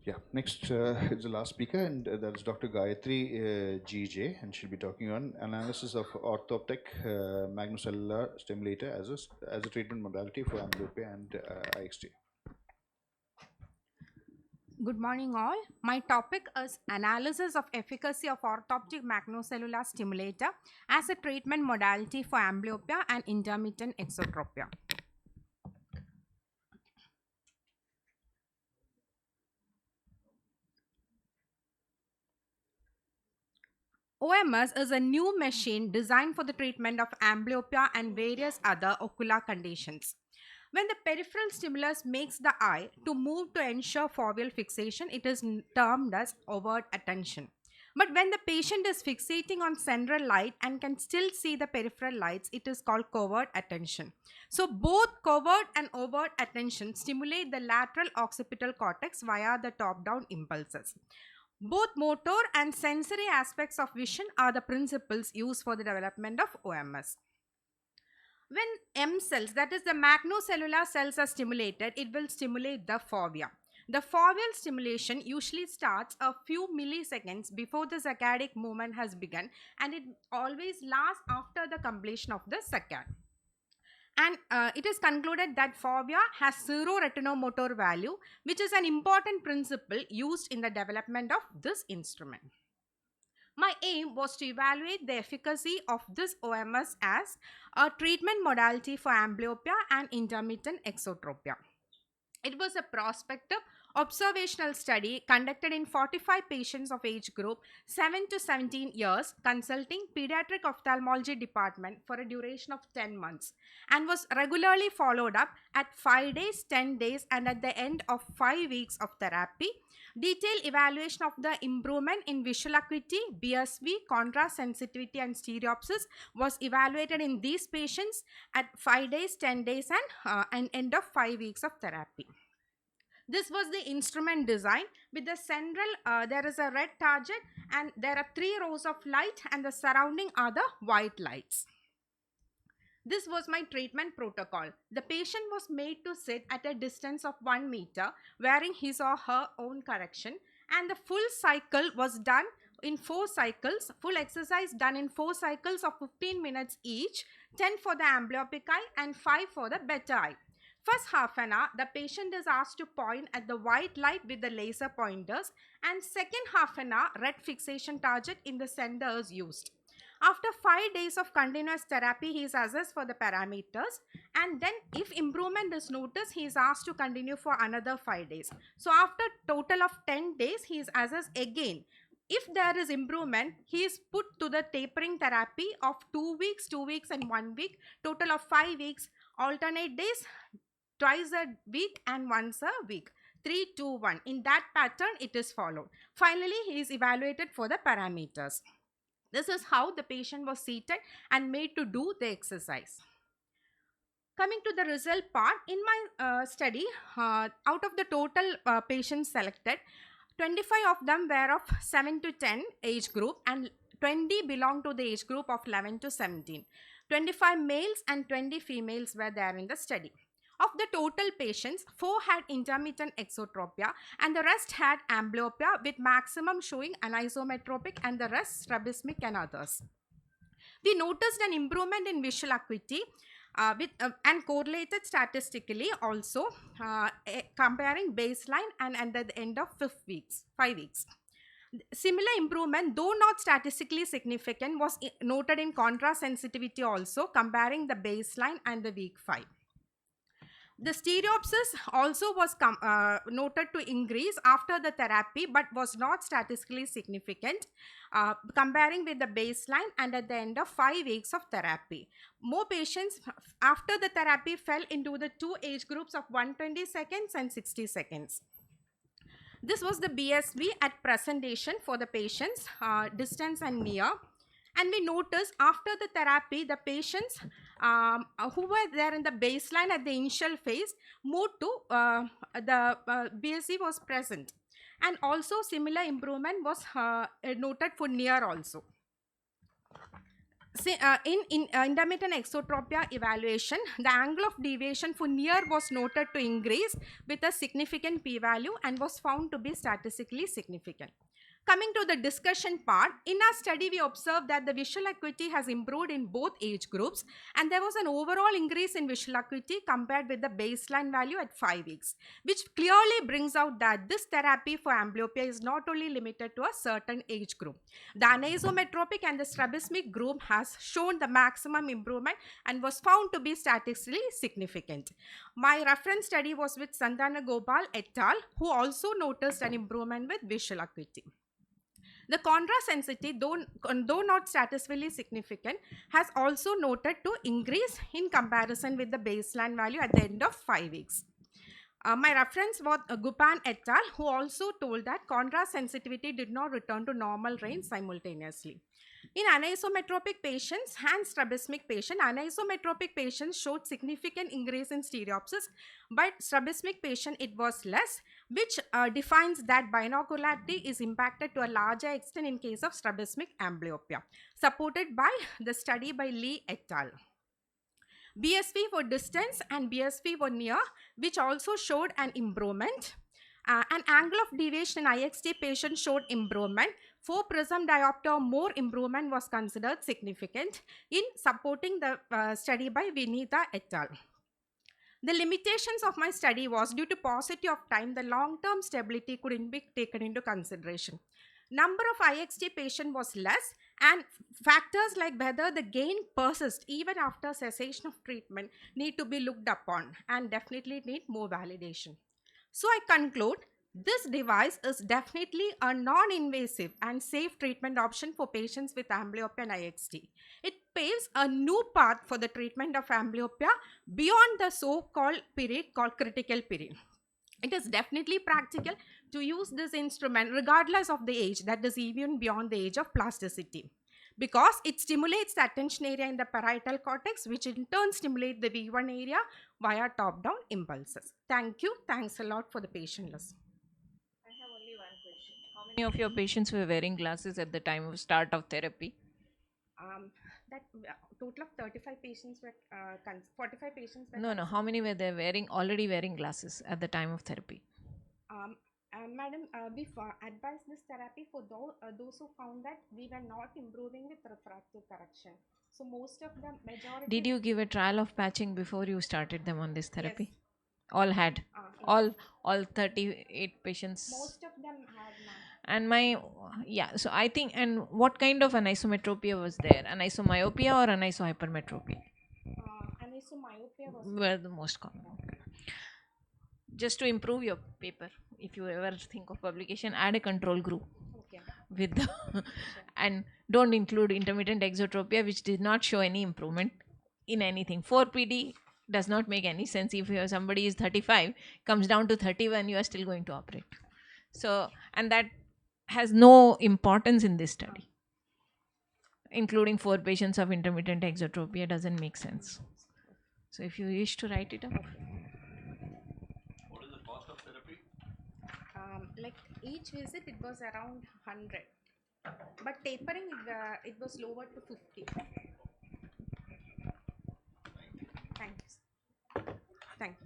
Yeah, next is the last speaker, and that is Dr. Gayatri GJ, and she'll be talking on analysis of ORTHOPTEK MAGNOCELLULAR stimulator as a treatment modality for amblyopia and IXT. Good morning all. My topic is analysis of efficacy of orthoptic magnocellular stimulator as a treatment modality for amblyopia and intermittent exotropia. OMS is a new machine designed for the treatment of amblyopia and various other ocular conditions. When the peripheral stimulus makes the eye to move to ensure foveal fixation, it is termed as overt attention. But when the patient is fixating on central light and can still see the peripheral lights, it is called covert attention. So both covert and overt attention stimulate the lateral occipital cortex via the top-down impulses. Both motor and sensory aspects of vision are the principles used for the development of OMS. When M cells, that is the magnocellular cells, are stimulated, it will stimulate the fovea. The foveal stimulation usually starts a few milliseconds before the saccadic movement has begun, and it always lasts after the completion of the saccade. And it is concluded that fovea has zero retinomotor value, which is an important principle used in the development of this instrument. My aim was to evaluate the efficacy of this OMS as a treatment modality for amblyopia and intermittent exotropia. It was a prospective observational study conducted in 45 patients of age group 7 to 17 years, consulting pediatric ophthalmology department for a duration of 10 months, and was regularly followed up at 5 days, 10 days, and at the end of 5 weeks of therapy. Detailed evaluation of the improvement in visual acuity, BSV, contrast sensitivity, and stereopsis was evaluated in these patients at 5 days, 10 days, and end of 5 weeks of therapy. This was the instrument design. With the central, there is a red target, and there are 3 rows of light, and the surrounding are the white lights. This was my treatment protocol. The patient was made to sit at a distance of 1 meter, wearing his or her own correction, and the full cycle was done in 4 cycles, full exercise done in 4 cycles of 15 minutes each, 10 for the amblyopic eye and 5 for the better eye. First half an hour, the patient is asked to point at the white light with the laser pointers, and second half an hour, red fixation target in the center is used. After 5 days of continuous therapy, he is assessed for the parameters, and then if improvement is noticed, he is asked to continue for another 5 days. So after total of 10 days, he is assessed again. If there is improvement, he is put to the tapering therapy of 2 weeks, 2 weeks and 1 week, total of 5 weeks, alternate days, twice a week and once a week. 3, 2, 1. In that pattern, it is followed. Finally, he is evaluated for the parameters. This is how the patient was seated and made to do the exercise. Coming to the result part, in my study, out of the total patients selected, 25 of them were of 7 to 10 age group, and 20 belonged to the age group of 11 to 17. 25 males and 20 females were there in the study. Of the total patients, 4 had intermittent exotropia and the rest had amblyopia, with maximum showing anisometropic and the rest strabismic and others. We noticed an improvement in visual acuity and correlated statistically also, comparing baseline and at the end of 5 weeks. Similar improvement, though not statistically significant, was noted in contrast sensitivity also, comparing the baseline and the week 5. The stereopsis also was noted to increase after the therapy, but was not statistically significant, comparing with the baseline and at the end of 5 weeks of therapy. More patients after the therapy fell into the 2 age groups of 120 seconds and 60 seconds. This was the BSV at presentation for the patients, distance and near. And we noticed after the therapy, the patients who were there in the baseline at the initial phase moved to the BSV was present. And also similar improvement was noted for near also. In intermittent exotropia evaluation, the angle of deviation for near was noted to increase with a significant p-value and was found to be statistically significant. Coming to the discussion part, in our study we observed that the visual acuity has improved in both age groups and there was an overall increase in visual acuity compared with the baseline value at 5 weeks, which clearly brings out that this therapy for amblyopia is not only limited to a certain age group. The anisometropic and the strabismic group has shown the maximum improvement and was found to be statistically significant. My reference study was with Sandana Gopal et al., who also noticed an improvement with visual acuity. The contrast sensitivity, though not statistically significant, has also noted to increase in comparison with the baseline value at the end of 5 weeks. My reference was Gupan et al., who also told that contrast sensitivity did not return to normal range simultaneously. In anisometropic patients and strabismic patients, anisometropic patients showed significant increase in stereopsis, but strabismic patient it was less, which defines that binocularity is impacted to a larger extent in case of strabismic amblyopia, supported by the study by Lee et al. BSV for distance and BSV for near, which also showed an improvement. An angle of deviation in IXT patient showed improvement. For prism diopter, more improvement was considered significant in supporting the study by Vinita et al. The limitations of my study was due to paucity of time, the long-term stability couldn't be taken into consideration. Number of IXT patient was less and factors like whether the gain persists even after cessation of treatment need to be looked upon and definitely need more validation. So I conclude this device is definitely a non-invasive and safe treatment option for patients with amblyopia and IXT. It paves a new path for the treatment of amblyopia beyond the so-called period called critical period. It is definitely practical to use this instrument regardless of the age, that is even beyond the age of plasticity, because it stimulates the attention area in the parietal cortex, which in turn stimulates the V1 area via top-down impulses. Thank you. Thanks a lot for the patient list. I have only one question. How many of your patients were wearing glasses at the time of start of therapy? That total of 35 patients were 45 patients were No. How many were there already wearing glasses at the time of therapy? Madam, we advised this therapy for those who found that we were not improving with refractive correction. So most of the majority. Did you give a trial of patching before you started them on this therapy? Yes. All had. Yes. All 38 patients. Most of them had. And so I think, and what kind of anisometropia was there? Anisomyopia or anisohypermetropia? Anisomyopia were the most common. Just to improve your paper, if you ever think of publication, add a control group. Okay. With the and don't include intermittent exotropia, which did not show any improvement in anything. 4PD does not make any sense. If somebody is 35, comes down to 31, you are still going to operate. So, and that has no importance in this study. Including 4 patients of intermittent exotropia doesn't make sense. So if you wish to write it up. What is the cost of therapy? Like each visit it was around 100, but tapering it was lower to 50. Thank you. Thank you.